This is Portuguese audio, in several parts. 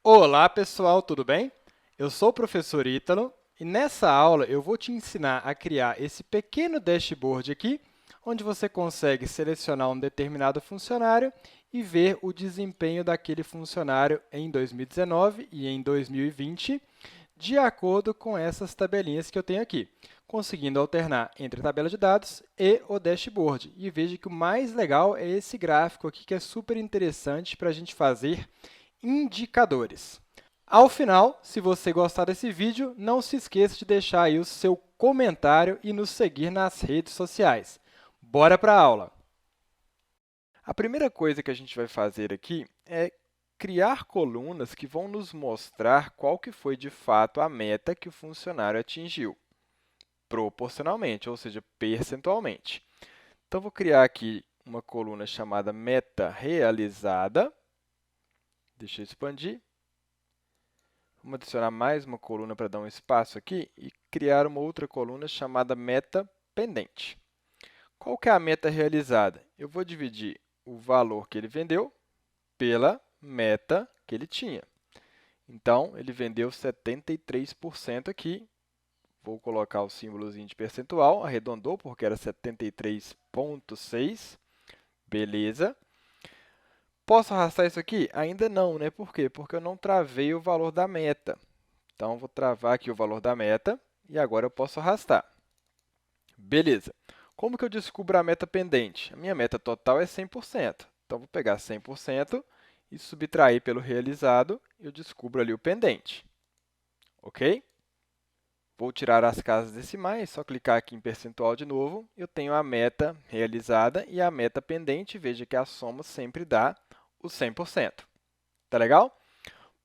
Olá, pessoal, tudo bem? Eu sou o professor Ítalo e nessa aula eu vou te ensinar a criar esse pequeno dashboard aqui, onde você consegue selecionar um determinado funcionário e ver o desempenho daquele funcionário em 2019 e em 2020, de acordo com essas tabelinhas que eu tenho aqui, conseguindo alternar entre a tabela de dados e o dashboard. E veja que o mais legal é esse gráfico aqui, que é super interessante para a gente fazer indicadores. Ao final, se você gostar desse vídeo, não se esqueça de deixar aí o seu comentário e nos seguir nas redes sociais. Bora para a aula! A primeira coisa que a gente vai fazer aqui é criar colunas que vão nos mostrar qual que foi de fato a meta que o funcionário atingiu, proporcionalmente, ou seja, percentualmente. Então, vou criar aqui uma coluna chamada meta realizada. Deixa eu expandir. Vamos adicionar mais uma coluna para dar um espaço aqui e criar uma outra coluna chamada meta pendente. Qual que é a meta realizada? Eu vou dividir o valor que ele vendeu pela meta que ele tinha. Então, ele vendeu 73% aqui. Vou colocar o símbolozinho de percentual, arredondou porque era 73,6. Beleza. Posso arrastar isso aqui? Ainda não, né? Por quê? Porque eu não travei o valor da meta. Então, vou travar aqui o valor da meta e agora eu posso arrastar. Beleza. Como que eu descubro a meta pendente? A minha meta total é 100%. Então, vou pegar 100% e subtrair pelo realizado, e eu descubro ali o pendente. Ok? Vou tirar as casas decimais, só clicar aqui em percentual de novo, eu tenho a meta realizada e a meta pendente. Veja que a soma sempre dá o 100%. Tá legal?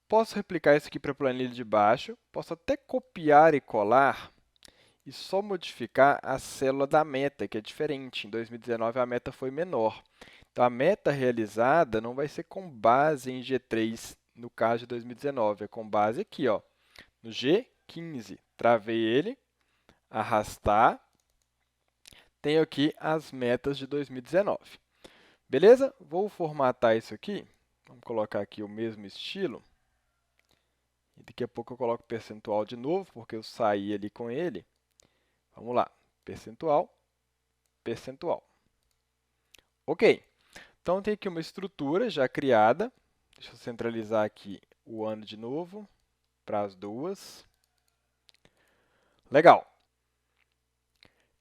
Posso replicar isso aqui para a planilha de baixo, posso até copiar e colar e só modificar a célula da meta, que é diferente. Em 2019, a meta foi menor. Então, a meta realizada não vai ser com base em G3, no caso de 2019, é com base aqui, ó, no G15. Travei ele, arrastar, tenho aqui as metas de 2019. Beleza? Vou formatar isso aqui, vamos colocar aqui o mesmo estilo. E daqui a pouco eu coloco percentual de novo, porque eu saí ali com ele. Vamos lá, percentual, percentual. Ok, então tem aqui uma estrutura já criada. Deixa eu centralizar aqui o ano de novo para as duas. Legal.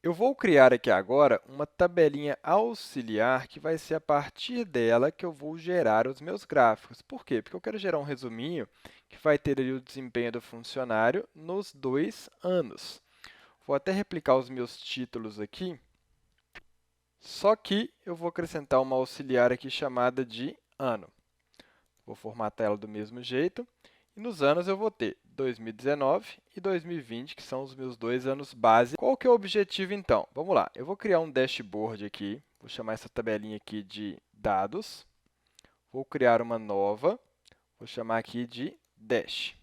Eu vou criar aqui agora uma tabelinha auxiliar que vai ser a partir dela que eu vou gerar os meus gráficos. Por quê? Porque eu quero gerar um resuminho que vai ter ali o desempenho do funcionário nos 2 anos. Vou até replicar os meus títulos aqui, só que eu vou acrescentar uma auxiliar aqui chamada de ano. Vou formatar ela do mesmo jeito. E nos anos eu vou ter 2019 e 2020, que são os meus 2 anos base. Qual que é o objetivo, então? Vamos lá, eu vou criar um dashboard aqui. Vou chamar essa tabelinha aqui de dados. Vou criar uma nova, vou chamar aqui de dash.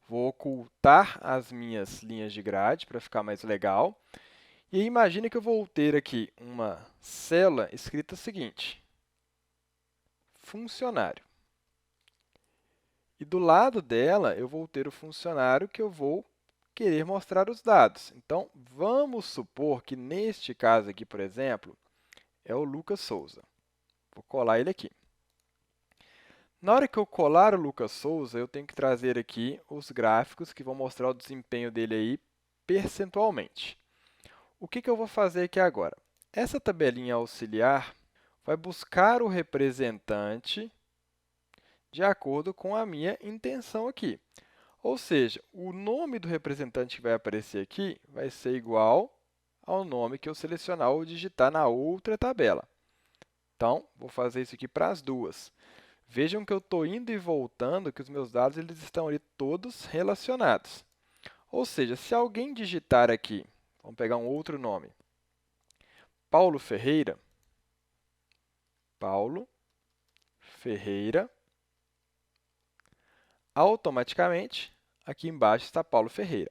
Vou ocultar as minhas linhas de grade para ficar mais legal. E aí, imagine que eu vou ter aqui uma célula escrita o seguinte: funcionário. E do lado dela, eu vou ter o funcionário que eu vou querer mostrar os dados. Então, vamos supor que neste caso aqui, por exemplo, é o Lucas Souza. Vou colar ele aqui. Na hora que eu colar o Lucas Souza, eu tenho que trazer aqui os gráficos que vão mostrar o desempenho dele aí percentualmente. O que eu vou fazer aqui agora? Essa tabelinha auxiliar vai buscar o representante de acordo com a minha intenção aqui. Ou seja, o nome do representante que vai aparecer aqui vai ser igual ao nome que eu selecionar ou digitar na outra tabela. Então, vou fazer isso aqui para as duas. Vejam que eu estou indo e voltando, que os meus dados eles estão ali todos relacionados. Ou seja, se alguém digitar aqui, vamos pegar um outro nome, Paulo Ferreira, Paulo Ferreira, automaticamente, aqui embaixo está Paulo Ferreira.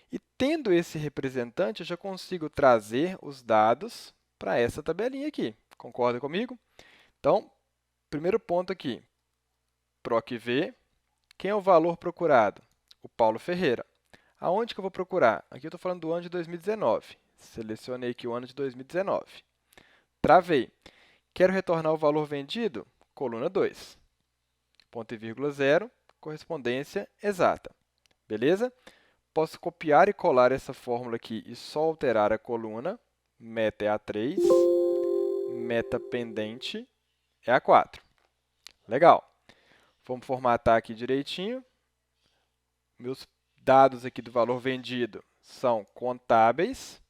E tendo esse representante, eu já consigo trazer os dados para essa tabelinha aqui. Concorda comigo? Então, primeiro ponto aqui, PROC-V. Quem é o valor procurado? O Paulo Ferreira. Aonde que eu vou procurar? Aqui eu estou falando do ano de 2019. Selecionei aqui o ano de 2019. Travei. Quero retornar o valor vendido? Coluna 2. Ponto e vírgula 0, correspondência exata. Beleza? Posso copiar e colar essa fórmula aqui e só alterar a coluna. Meta é A3, meta pendente é A4. Legal. Vamos formatar aqui direitinho. Meus dados aqui do valor vendido são contábeis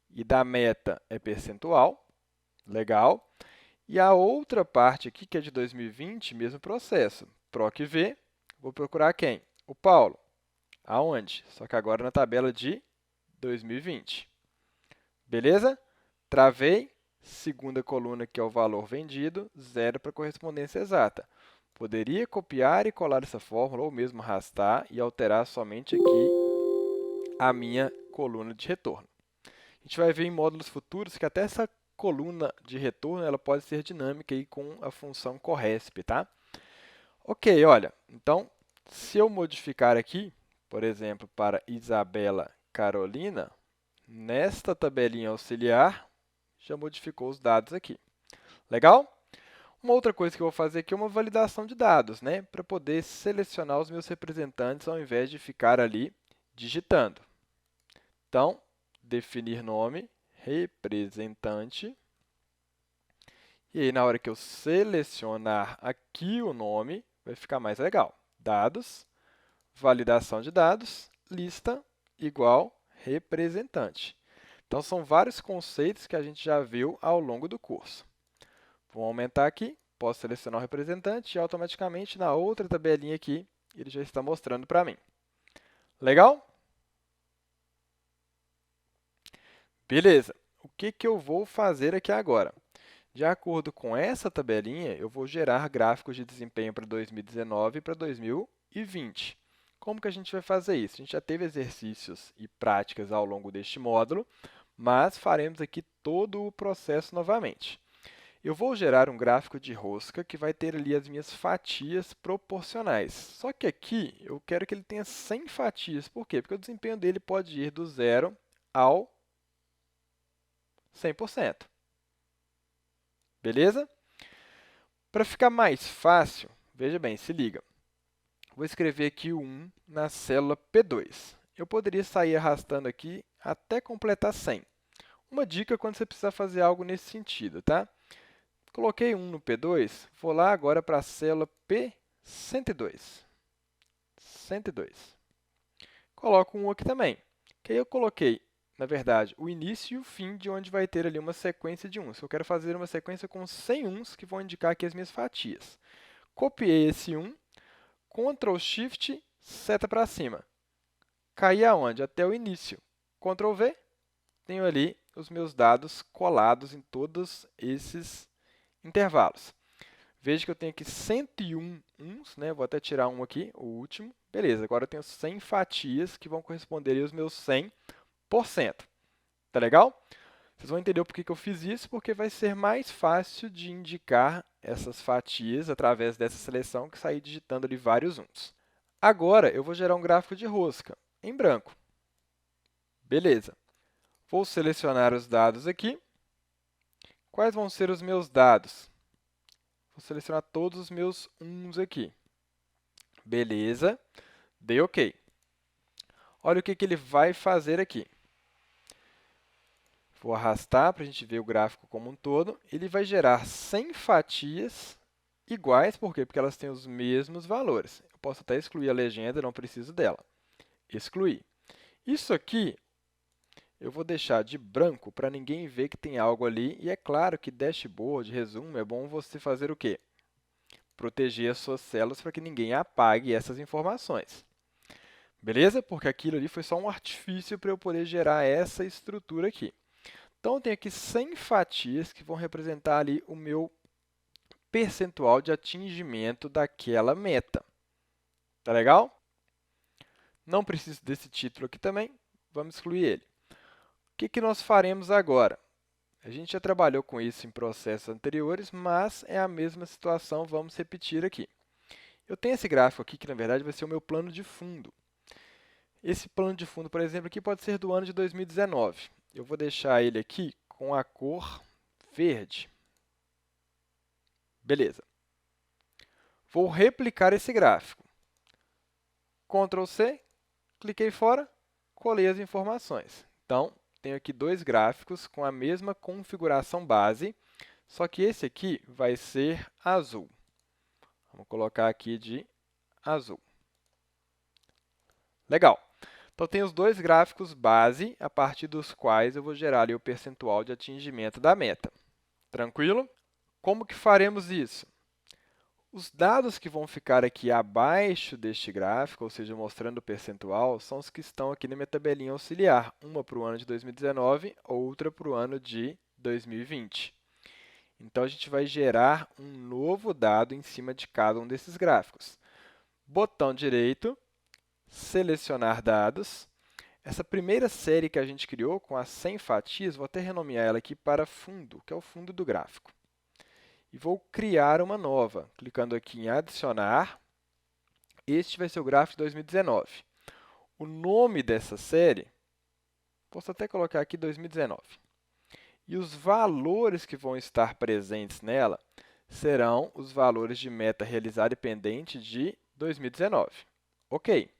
e da meta é percentual. Legal. E a outra parte aqui, que é de 2020, mesmo processo. PROC-V, vou procurar quem? O Paulo. Aonde? Só que agora na tabela de 2020. Beleza? Travei. Segunda coluna, que é o valor vendido, 0 para correspondência exata. Poderia copiar e colar essa fórmula, ou mesmo arrastar e alterar somente aqui a minha coluna de retorno. A gente vai ver em módulos futuros que até essa coluna de retorno ela pode ser dinâmica aí com a função corresp, tá? Ok, olha, então, se eu modificar aqui, por exemplo, para Isabela Carolina, nesta tabelinha auxiliar, já modificou os dados aqui. Legal? Uma outra coisa que eu vou fazer aqui é uma validação de dados, né? Para poder selecionar os meus representantes ao invés de ficar ali digitando. Então, definir nome, representante. E aí, na hora que eu selecionar aqui o nome, vai ficar mais legal. Dados, validação de dados, lista igual representante. Então, são vários conceitos que a gente já viu ao longo do curso. Vou aumentar aqui, posso selecionar o representante e automaticamente na outra tabelinha aqui, ele já está mostrando para mim. Legal? Beleza. O que eu vou fazer aqui agora? De acordo com essa tabelinha, eu vou gerar gráficos de desempenho para 2019 e para 2020. Como que a gente vai fazer isso? A gente já teve exercícios e práticas ao longo deste módulo, mas faremos aqui todo o processo novamente. Eu vou gerar um gráfico de rosca que vai ter ali as minhas fatias proporcionais. Só que aqui eu quero que ele tenha 100 fatias. Por quê? Porque o desempenho dele pode ir do 0 ao 100%. Beleza? Para ficar mais fácil, veja bem, se liga. Vou escrever aqui o 1 na célula P2. Eu poderia sair arrastando aqui até completar 100. Uma dica quando você precisar fazer algo nesse sentido, tá? Coloquei 1 no P2, vou lá agora para a célula P102. 102. Coloco 1 aqui também. Que aí eu coloquei, na verdade, o início e o fim de onde vai ter ali uma sequência de 1s. Eu quero fazer uma sequência com 100 1s que vão indicar aqui as minhas fatias. Copiei esse 1, Ctrl Shift, seta para cima. Caí aonde? Até o início. Ctrl V, tenho ali os meus dados colados em todos esses intervalos. Veja que eu tenho aqui 101 uns, né? Vou até tirar um aqui, o último. Beleza, agora eu tenho 100 fatias que vão corresponder aos meus 100%. Tá legal? Vocês vão entender o porquê que eu fiz isso, porque vai ser mais fácil de indicar essas fatias através dessa seleção que sair digitando ali vários uns. Agora, eu vou gerar um gráfico de rosca em branco. Beleza. Vou selecionar os dados aqui. Quais vão ser os meus dados? Vou selecionar todos os meus uns aqui. Beleza. Dei OK. Olha o que ele vai fazer aqui. Vou arrastar para a gente ver o gráfico como um todo. Ele vai gerar 100 fatias iguais. Por quê? Porque elas têm os mesmos valores. Eu posso até excluir a legenda, não preciso dela. Excluir. Isso aqui eu vou deixar de branco para ninguém ver que tem algo ali. E é claro que dashboard, resumo, é bom você fazer o quê? Proteger as suas células para que ninguém apague essas informações. Beleza? Porque aquilo ali foi só um artifício para eu poder gerar essa estrutura aqui. Então, eu tenho aqui 100 fatias que vão representar ali o meu percentual de atingimento daquela meta. Tá legal? Não preciso desse título aqui também, vamos excluir ele. O que nós faremos agora? A gente já trabalhou com isso em processos anteriores, mas é a mesma situação, vamos repetir aqui. Eu tenho esse gráfico aqui que, na verdade, vai ser o meu plano de fundo. Esse plano de fundo, por exemplo, aqui pode ser do ano de 2019. Eu vou deixar ele aqui com a cor verde. Beleza. Vou replicar esse gráfico. Ctrl C, cliquei fora, colei as informações. Então, tenho aqui dois gráficos com a mesma configuração base, só que esse aqui vai ser azul. Vamos colocar aqui de azul. Legal. Então, tem os dois gráficos base, a partir dos quais eu vou gerar ali o percentual de atingimento da meta. Tranquilo? Como que faremos isso? Os dados que vão ficar aqui abaixo deste gráfico, ou seja, mostrando o percentual, são os que estão aqui na minha tabelinha auxiliar. Uma para o ano de 2019, outra para o ano de 2020. Então, a gente vai gerar um novo dado em cima de cada um desses gráficos. Botão direito, selecionar dados. Essa primeira série que a gente criou, com as 100 fatias, vou até renomear ela aqui para fundo, que é o fundo do gráfico. E vou criar uma nova, clicando aqui em adicionar. Este vai ser o gráfico de 2019. O nome dessa série, posso até colocar aqui 2019. E os valores que vão estar presentes nela serão os valores de meta realizada e pendente de 2019. Ok.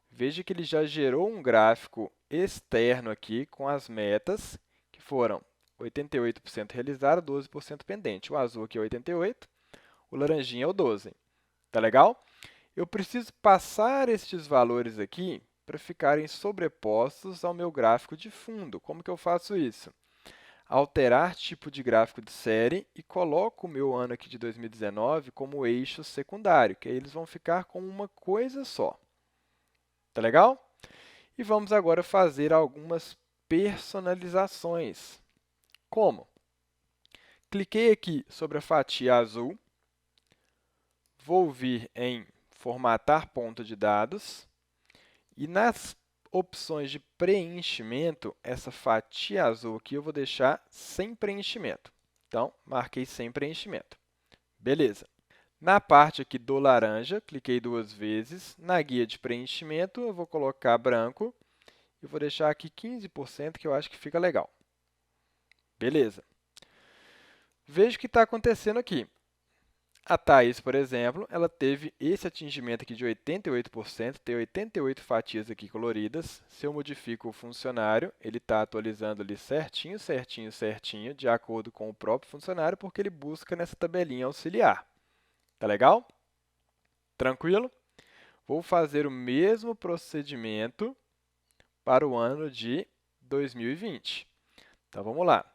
Veja que ele já gerou um gráfico externo aqui com as metas, que foram 88% realizada, 12% pendente. O azul aqui é 88%, o laranjinha é o 12%. Tá legal? Eu preciso passar estes valores aqui para ficarem sobrepostos ao meu gráfico de fundo. Como que eu faço isso? Alterar tipo de gráfico de série e coloco o meu ano aqui de 2019 como eixo secundário, que aí eles vão ficar com uma coisa só. Tá legal? E vamos agora fazer algumas personalizações. Como? Cliquei aqui sobre a fatia azul, vou vir em formatar ponto de dados e nas opções de preenchimento, essa fatia azul aqui eu vou deixar sem preenchimento. Então, marquei sem preenchimento. Beleza. Na parte aqui do laranja, cliquei duas vezes. Na guia de preenchimento, eu vou colocar branco e vou deixar aqui 15%, que eu acho que fica legal. Beleza. Veja o que está acontecendo aqui. A Thaís, por exemplo, ela teve esse atingimento aqui de 88%, tem 88 fatias aqui coloridas. Se eu modifico o funcionário, ele está atualizando ali certinho, certinho, certinho, de acordo com o próprio funcionário, porque ele busca nessa tabelinha auxiliar. Tá legal? Tranquilo? Vou fazer o mesmo procedimento para o ano de 2020. Então, vamos lá.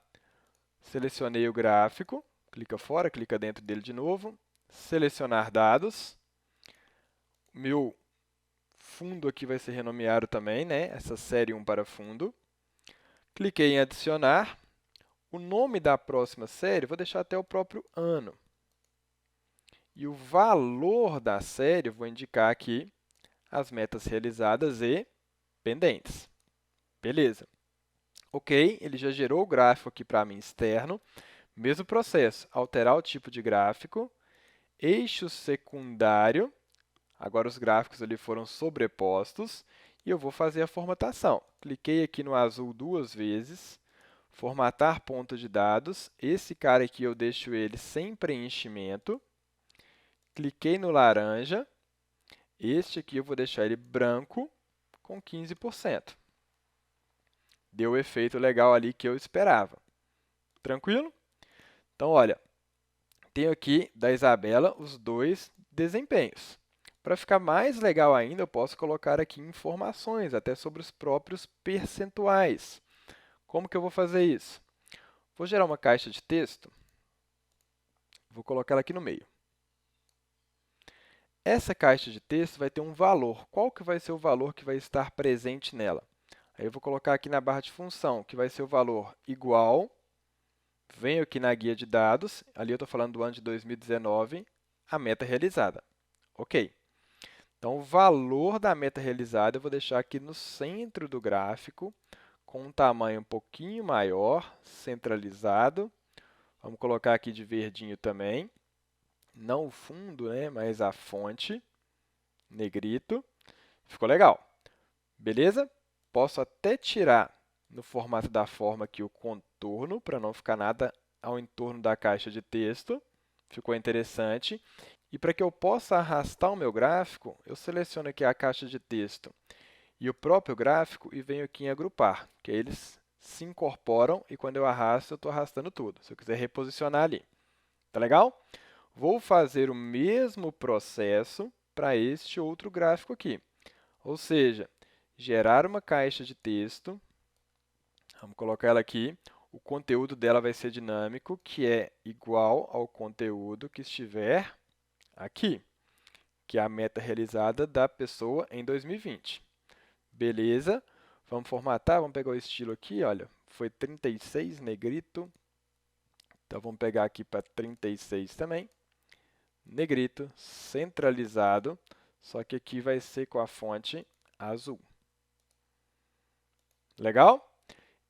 Selecionei o gráfico, clica fora, clica dentro dele de novo. Selecionar dados. Meu fundo aqui vai ser renomeado também, né? Essa série 1 para fundo. Cliquei em adicionar. O nome da próxima série, vou deixar até o próprio ano. E o valor da série, vou indicar aqui as metas realizadas e pendentes. Beleza. Ok, ele já gerou o gráfico aqui para mim externo. Mesmo processo, alterar o tipo de gráfico, eixo secundário. Agora os gráficos ali foram sobrepostos e eu vou fazer a formatação. Cliquei aqui no azul duas vezes, formatar ponto de dados. Esse cara aqui eu deixo ele sem preenchimento. Cliquei no laranja. Este aqui eu vou deixar ele branco com 15%. Deu o efeito legal ali que eu esperava. Tranquilo? Então, olha, tenho aqui da Isabela os dois desempenhos. Para ficar mais legal ainda, eu posso colocar aqui informações, até sobre os próprios percentuais. Como que eu vou fazer isso? Vou gerar uma caixa de texto, vou colocar ela aqui no meio. Essa caixa de texto vai ter um valor. Qual que vai ser o valor que vai estar presente nela? Aí eu vou colocar aqui na barra de função, que vai ser o valor igual. Venho aqui na guia de dados, ali eu estou falando do ano de 2019, a meta realizada. Ok. Então, o valor da meta realizada eu vou deixar aqui no centro do gráfico, com um tamanho um pouquinho maior, centralizado. Vamos colocar aqui de verdinho também. não o fundo, né, mas a fonte, negrito. Ficou legal. Beleza? Posso até tirar no formato da forma aqui o contorno, para não ficar nada ao entorno da caixa de texto. Ficou interessante. E para que eu possa arrastar o meu gráfico, eu seleciono aqui a caixa de texto e o próprio gráfico e venho aqui em agrupar, que aí eles se incorporam e quando eu arrasto, eu estou arrastando tudo. Se eu quiser reposicionar ali. Tá legal? Vou fazer o mesmo processo para este outro gráfico aqui. Ou seja, gerar uma caixa de texto, vamos colocar ela aqui, o conteúdo dela vai ser dinâmico, que é igual ao conteúdo que estiver aqui, que é a meta realizada da pessoa em 2020. Beleza? Vamos formatar, vamos pegar o estilo aqui, olha, foi 36, negrito. Então, vamos pegar aqui para 36 também. Negrito, centralizado, só que aqui vai ser com a fonte azul. Legal?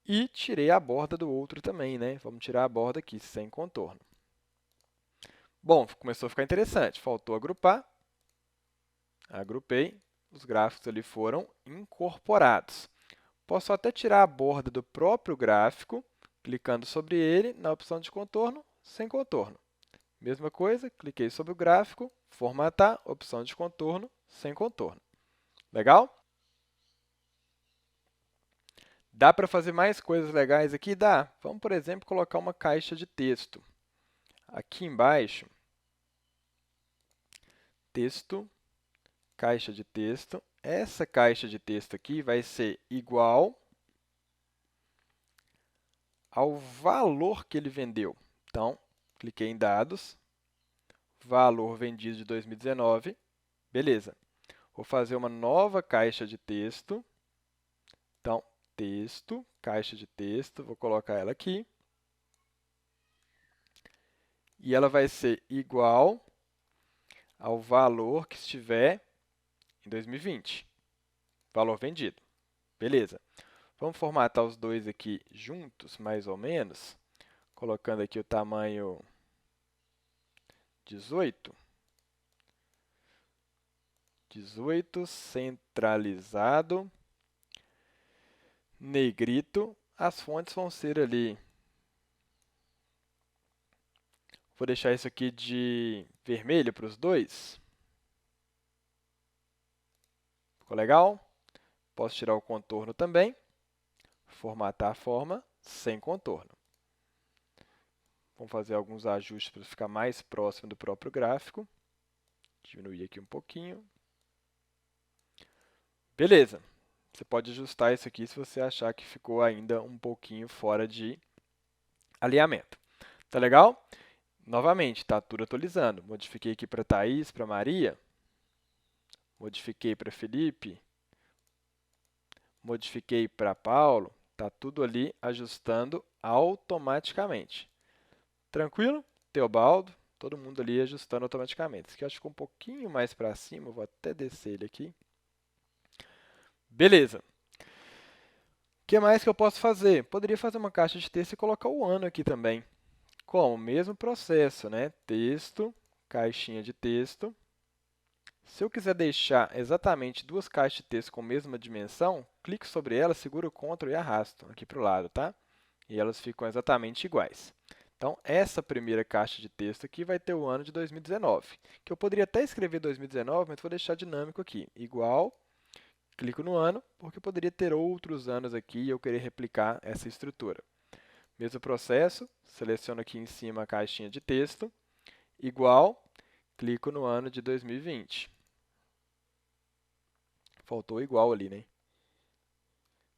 E tirei a borda do outro também, né? Vamos tirar a borda aqui, sem contorno. Bom, começou a ficar interessante. Faltou agrupar. Agrupei. Os gráficos ali foram incorporados. Posso até tirar a borda do próprio gráfico, clicando sobre ele, na opção de contorno, sem contorno. Mesma coisa, cliquei sobre o gráfico, formatar, opção de contorno, sem contorno. Legal? Dá para fazer mais coisas legais aqui? Dá. Vamos, por exemplo, colocar uma caixa de texto. Aqui embaixo, texto, caixa de texto. Essa caixa de texto aqui vai ser igual ao valor que ele vendeu. Então, cliquei em dados, valor vendido de 2019, beleza. Vou fazer uma nova caixa de texto. Então, texto, caixa de texto, vou colocar ela aqui. E ela vai ser igual ao valor que estiver em 2020. Valor vendido. Beleza. Vamos formatar os dois aqui juntos, mais ou menos, colocando aqui o tamanho 18. 18, centralizado, negrito. As fontes vão ser ali. Vou deixar isso aqui de vermelho para os dois. Ficou legal? Posso tirar o contorno também. Formatar a forma sem contorno. Vamos fazer alguns ajustes para ficar mais próximo do próprio gráfico. Diminuir aqui um pouquinho. Beleza. Você pode ajustar isso aqui se você achar que ficou ainda um pouquinho fora de alinhamento. Tá legal? Novamente, está tudo atualizando. Modifiquei aqui para Thaís, para Maria. Modifiquei para Felipe. Modifiquei para Paulo. Está tudo ali ajustando automaticamente. Tranquilo? Teobaldo, todo mundo ali ajustando automaticamente. Esse aqui eu acho que ficou um pouquinho mais para cima, eu vou até descer ele aqui. Beleza. O que mais que eu posso fazer? Poderia fazer uma caixa de texto e colocar o ano aqui também. Como? Mesmo processo, né? Texto, caixinha de texto. Se eu quiser deixar exatamente duas caixas de texto com a mesma dimensão, clico sobre elas, seguro o Ctrl e arrasto aqui para o lado, tá? E elas ficam exatamente iguais. Então, essa primeira caixa de texto aqui vai ter o ano de 2019, que eu poderia até escrever 2019, mas vou deixar dinâmico aqui, igual, clico no ano, porque eu poderia ter outros anos aqui e eu querer replicar essa estrutura. Mesmo processo, seleciono aqui em cima a caixinha de texto, igual, clico no ano de 2020. Faltou igual ali, né?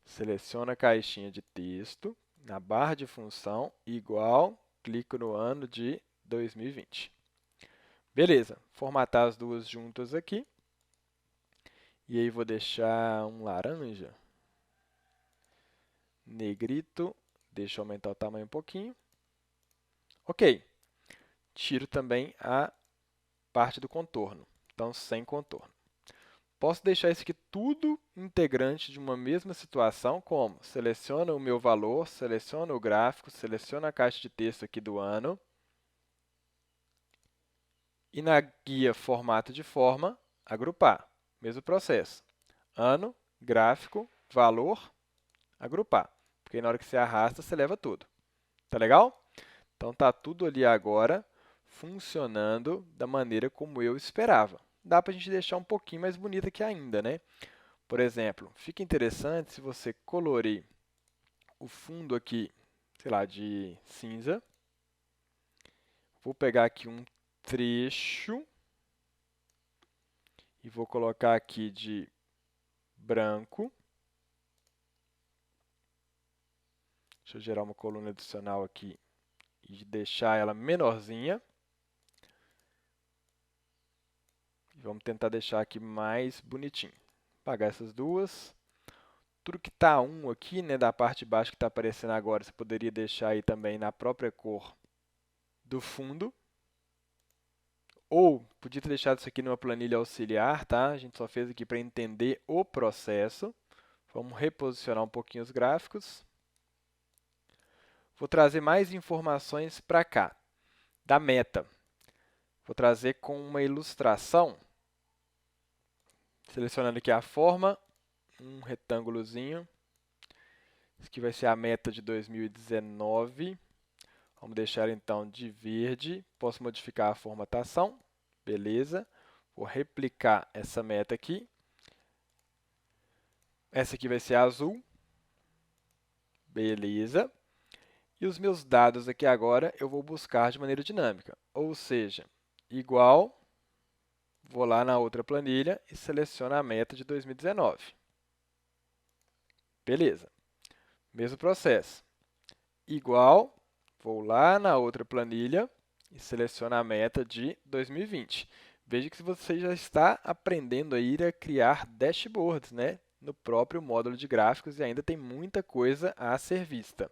Seleciono a caixinha de texto, na barra de função, igual, clico no ano de 2020. Beleza, formatar as duas juntas aqui. E aí vou deixar um laranja, negrito, deixa eu aumentar o tamanho um pouquinho. Ok, tiro também a parte do contorno, então sem contorno. Posso deixar isso aqui tudo integrante de uma mesma situação, como seleciono o meu valor, seleciono o gráfico, seleciono a caixa de texto aqui do ano. E na guia formato de forma, agrupar. Mesmo processo. Ano, gráfico, valor, agrupar. Porque na hora que você arrasta, você leva tudo. Tá legal? Então, está tudo ali agora funcionando da maneira como eu esperava. Dá para a gente deixar um pouquinho mais bonito aqui ainda, né? Por exemplo, fica interessante se você colorir o fundo aqui, sei lá, de cinza. Vou pegar aqui um trecho e vou colocar aqui de branco. Deixa eu gerar uma coluna adicional aqui e deixar ela menorzinha. Vamos tentar deixar aqui mais bonitinho. Apagar essas duas. Tudo que está 1 aqui, né, da parte de baixo que está aparecendo agora, você poderia deixar aí também na própria cor do fundo. Ou podia ter deixado isso aqui numa planilha auxiliar, tá? A gente só fez aqui para entender o processo. Vamos reposicionar um pouquinho os gráficos. Vou trazer mais informações para cá, da meta. Vou trazer com uma ilustração, selecionando aqui a forma, um retângulozinho. Isso aqui vai ser a meta de 2019. Vamos deixar então de verde. Posso modificar a formatação. Beleza. Vou replicar essa meta aqui. Essa aqui vai ser azul. Beleza. E os meus dados aqui agora eu vou buscar de maneira dinâmica. Ou seja, igual, vou lá na outra planilha e seleciono a meta de 2019. Beleza. Mesmo processo. Igual, vou lá na outra planilha e seleciono a meta de 2020. Veja que você já está aprendendo a ir a criar dashboards, né, no próprio módulo de gráficos e ainda tem muita coisa a ser vista.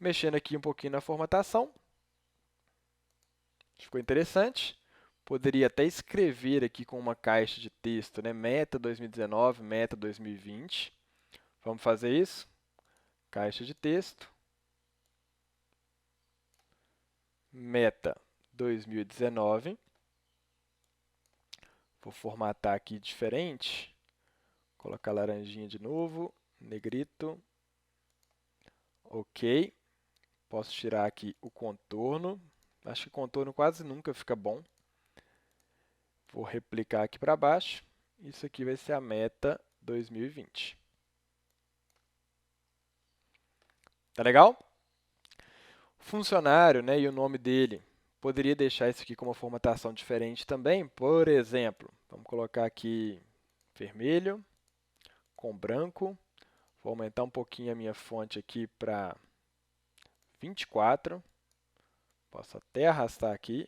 Mexendo aqui um pouquinho na formatação. Ficou interessante. Poderia até escrever aqui com uma caixa de texto, né, meta 2019, meta 2020. Vamos fazer isso. Caixa de texto. Meta 2019. Vou formatar aqui diferente. Colocar laranjinha de novo, negrito. Ok. Posso tirar aqui o contorno. Acho que contorno quase nunca fica bom. Vou replicar aqui para baixo. Isso aqui vai ser a meta 2020. Tá legal? O funcionário, né, e o nome dele, poderia deixar isso aqui com uma formatação diferente também. Por exemplo, vamos colocar aqui vermelho com branco. Vou aumentar um pouquinho a minha fonte aqui para 24. Posso até arrastar aqui.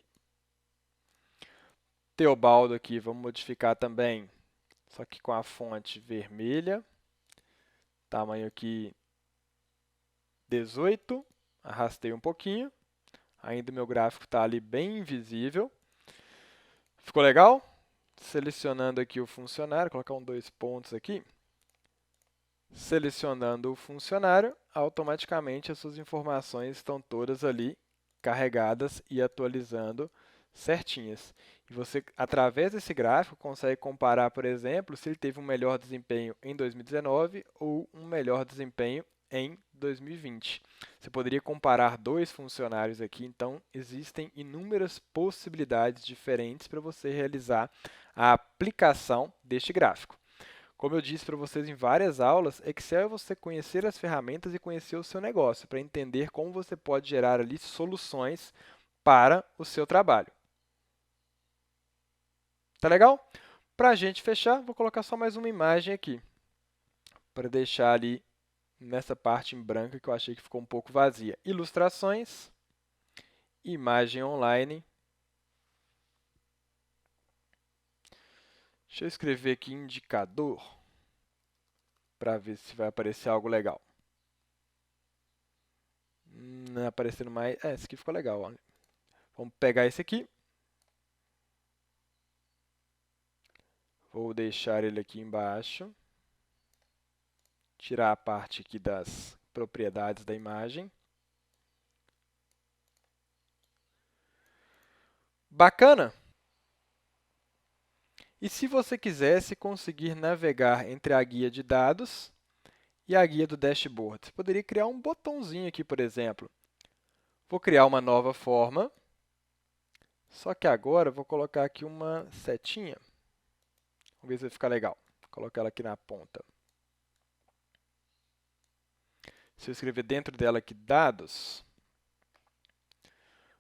Teobaldo aqui, vamos modificar também, só que com a fonte vermelha. Tamanho aqui 18. Arrastei um pouquinho. Ainda o meu gráfico está ali bem invisível. Ficou legal? Selecionando aqui o funcionário, colocar dois pontos aqui. Selecionando o funcionário, automaticamente as suas informações estão todas ali carregadas e atualizando certinhas. E você, através desse gráfico, consegue comparar, por exemplo, se ele teve um melhor desempenho em 2019 ou um melhor desempenho em 2020. Você poderia comparar dois funcionários aqui, então existem inúmeras possibilidades diferentes para você realizar a aplicação deste gráfico. Como eu disse para vocês em várias aulas, Excel é você conhecer as ferramentas e conhecer o seu negócio, para entender como você pode gerar ali soluções para o seu trabalho. Tá legal? Para a gente fechar, vou colocar só mais uma imagem aqui, para deixar ali nessa parte em branco que eu achei que ficou um pouco vazia. Ilustrações, imagem online. Deixa eu escrever aqui indicador, para ver se vai aparecer algo legal. Não aparecendo mais. Esse aqui ficou legal. Olha. Vamos pegar esse aqui. Vou deixar ele aqui embaixo. Tirar a parte aqui das propriedades da imagem. Bacana? E se você quisesse conseguir navegar entre a guia de dados e a guia do dashboard? Você poderia criar um botãozinho aqui, por exemplo. Vou criar uma nova forma, só que agora eu vou colocar aqui uma setinha. Vamos ver se vai ficar legal. Vou colocar ela aqui na ponta. Se eu escrever dentro dela aqui dados,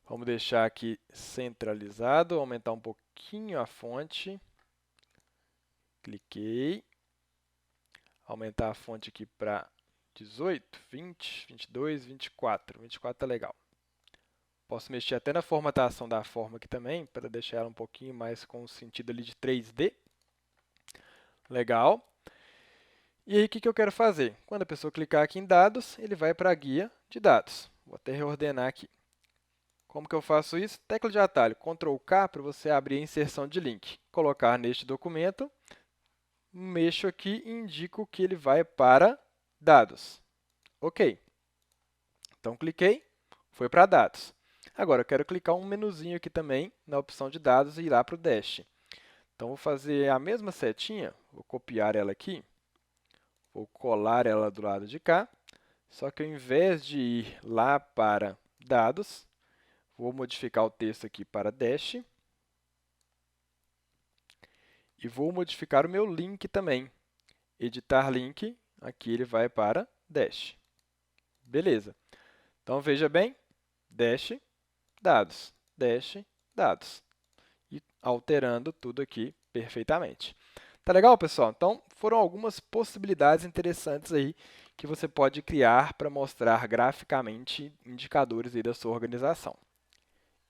vamos deixar aqui centralizado, aumentar um pouquinho a fonte. Cliquei. Aumentar a fonte aqui para 18, 20, 22, 24. 24 está legal. Posso mexer até na formatação da forma aqui também, para deixar ela um pouquinho mais com o sentido ali de 3D. Legal. E aí, o que eu quero fazer? Quando a pessoa clicar aqui em dados, ele vai para a guia de dados. Vou até reordenar aqui. Como que eu faço isso? Tecla de atalho, Ctrl K, para você abrir a inserção de link. Colocar neste documento, mexo aqui e indico que ele vai para dados. Ok. Então, cliquei, foi para dados. Agora, eu quero clicar um menuzinho aqui também na opção de dados e ir lá para o Dash. Então, vou fazer a mesma setinha, vou copiar ela aqui, vou colar ela do lado de cá, só que ao invés de ir lá para dados, vou modificar o texto aqui para Dash e vou modificar o meu link também. Editar link, aqui ele vai para Dash. Beleza. Então, veja bem, Dash, dados, Dash, dados. E alterando tudo aqui perfeitamente. Tá legal, pessoal? Então, foram algumas possibilidades interessantes aí que você pode criar para mostrar graficamente indicadores aí da sua organização.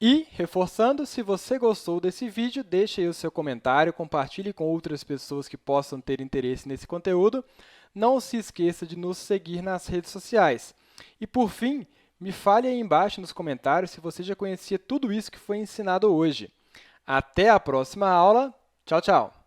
E, reforçando, se você gostou desse vídeo, deixe aí o seu comentário, compartilhe com outras pessoas que possam ter interesse nesse conteúdo. Não se esqueça de nos seguir nas redes sociais. E, por fim, me fale aí embaixo nos comentários se você já conhecia tudo isso que foi ensinado hoje. Até a próxima aula. Tchau, tchau!